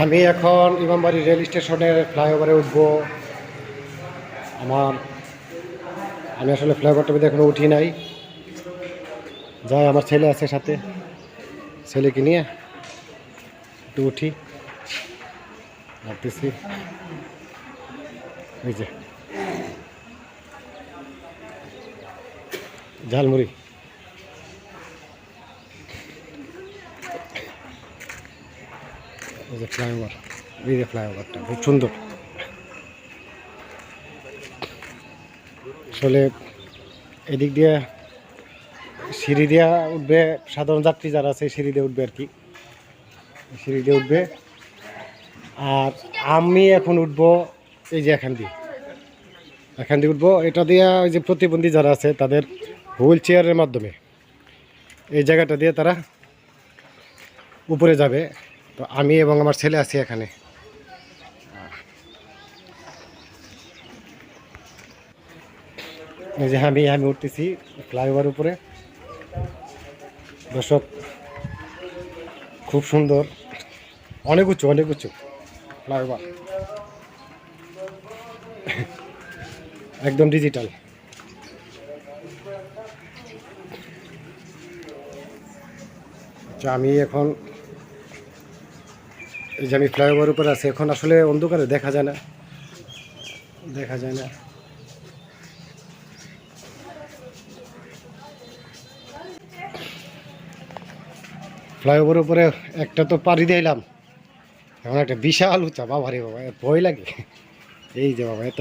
আমি এখন ইমামবাড়ি রেল স্টেশনের ফ্লাইওভারে উঠবো। আমার আমি আসলে ফ্লাইওভারটা মধ্যে এখনো উঠি নাই। যাই, আমার ছেলে আছে সাথে, ছেলেকে নিয়ে একটু উঠি, ভাবতেছি। এই যে ঝালমুড়ি, এই যে ফ্লাইওভার, এই যে ফ্লাইওভারটা খুব সুন্দর। আসলে এদিক দিয়ে সিঁড়ি দিয়ে উঠবে, সাধারণ যাত্রী যারা আছে সিঁড়ি দিয়ে উঠবে আর কি, সিঁড়ি দিয়ে উঠবে। আর আমি এখন উঠবো এই যে এখান দিয়ে উঠবো। এটা দিয়ে ওই যে প্রতিবন্ধী যারা আছে তাদের হুইল চেয়ারের মাধ্যমে এই জায়গাটা দিয়ে তারা উপরে যাবে। তো আমি এবং আমার ছেলে আছি এখানে। এই যে আমি উঠতেছি ফ্লাইওভার উপরে। দর্শক, খুব সুন্দর, অনেক উঁচু ফ্লাইওভার, একদম ডিজিটাল। আচ্ছা, আমি এখন এই যে আমি ফ্লাইওভার উপরে আছি। এখন আসলে অন্ধকারে দেখা যায় না। ফ্লাইওভার উপরে একটা তো পাড়ি দিলাম, এখন একটা বিশাল উঁচা। বাবা রে বাবা, ভয় লাগে। এই যে বাবা, এত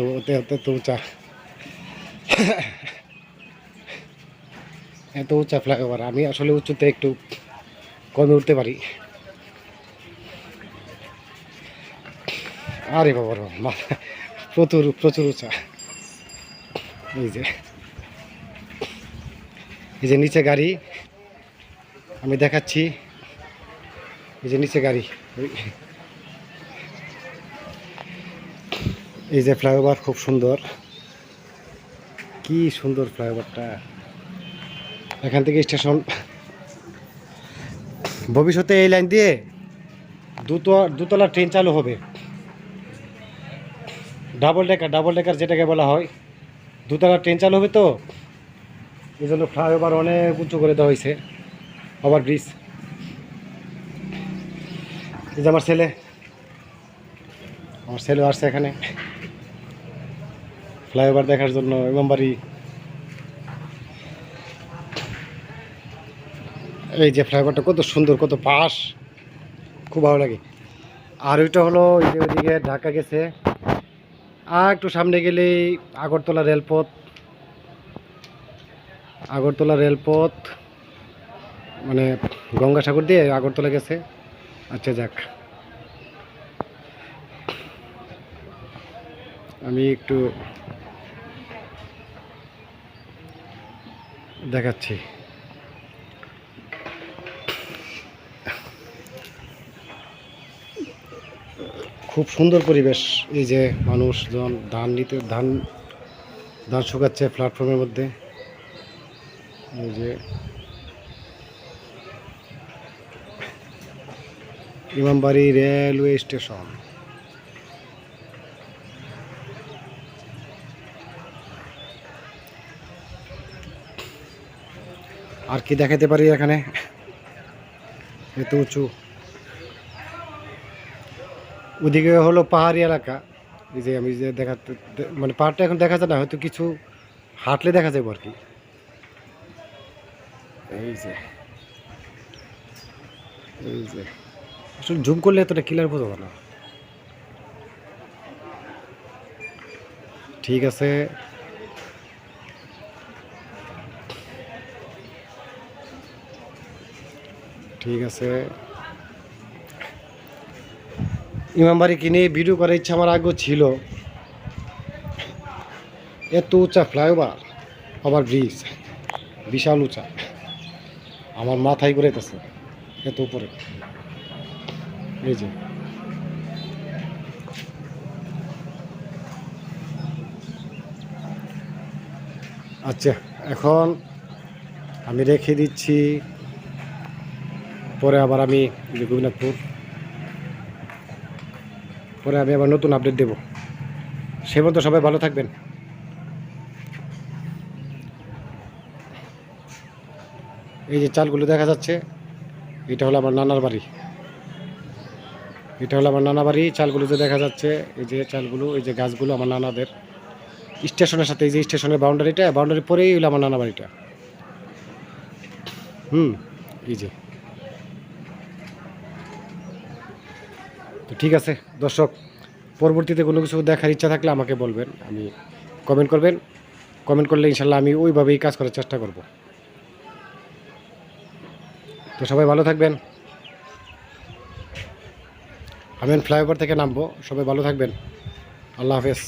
এত উঁচা, এত উঁচা ফ্লাইওভার। আমি আসলে উঁচুতে একটু কমে উঠতে পারি। আরে বাবা রে বাবা, প্রচুর প্রচুর উঁচা। এই যে নিচে গাড়ি, আমি দেখাচ্ছি। এই যে নিচে গাড়ি, এই যে ফ্লাইওভার খুব সুন্দর, কি সুন্দর ফ্লাইওভারটা। এখান থেকে স্টেশন, ভবিষ্যতে এই লাইন দিয়ে দুতলা ট্রেন চালু হবে। ডাবল ডেকার যেটাকে বলা হয়, দুতলা ট্রেন চালু হবে। তো এই জন্য ফ্লাইওভার অনেক উঁচু করে দেওয়া হয়েছে, ওভার ব্রিজ। এই যে আমার ছেলে আসছে এখানে ফ্লাইওভার দেখার জন্য। ইমামবাড়ি, এই যে ফ্লাইওভারটা কত সুন্দর, কত পাশ, খুব ভালো লাগে। আর ওইটা হলো ওই যে ওইদিকে ঢাকা গেছে। আর একটু সামনে গেলেই আগরতলা রেলপথ, মানে গঙ্গাসাগর দিয়ে আগরতলা গেছে। আচ্ছা যাক, আমি একটু দেখাচ্ছি। খুব সুন্দর পরিবেশ। এই যে মানুষজন ধান শুকাচ্ছে প্ল্যাটফর্মের মধ্যে। এই যে ইমামবাড়ি রেলওয়ে স্টেশন। আর কি দেখাতে পারি এখানে, এত উঁচু। ওদিকে হলো পাহাড়ি এলাকা। এই যে আমি যে দেখাতে, মানে পাহাড়টা এখন দেখা যায় না, হয়তো কিছু হাঁটলে দেখা যাবে আর কি। এই যে আসলে জুম করলে এতটা ক্লিয়ার বোঝা যায় না। ঠিক আছে, ইমামবাড়ি কিনে ভিডিও করার ইচ্ছা আমার আগে ছিল। এত উঁচা ফ্লাইওভার, আবার ব্রিজ, বিশাল উঁচা, আমার মাথায় ঘুরাইতেছে এত উপরে। এই যে আচ্ছা, এখন আমি রেখে দিচ্ছি, পরে আবার আমি গোবিন্দপুর পরে আমি আবার নতুন আপডেট দেব। সে মতো সবাই ভালো থাকবেন। এই যে চালগুলো দেখা যাচ্ছে, এটা হলো আমার নানার বাড়ি। এটা হলো আমার নানা বাড়ি। চালগুলো যে দেখা যাচ্ছে, এই যে চালগুলো, এই যে গাছগুলো আমার নানাদের। স্টেশনের সাথে, এই যে স্টেশনের বাউন্ডারি পরেই হলো আমার নানা বাড়িটা। এই যে। তো ঠিক আছে দর্শক, পরবর্তীতে কোনো কিছু দেখার ইচ্ছা থাকলে আমাকে বলবেন, আমি কমেন্ট করবেন। কমেন্ট করলে ইনশাল্লাহ আমি ওইভাবেই কাজ করার চেষ্টা করব। তো সবাই ভালো থাকবেন। আমি ফ্লাইওভার থেকে নামবো, সবাই ভালো থাকবেন। আল্লাহ হাফেজ।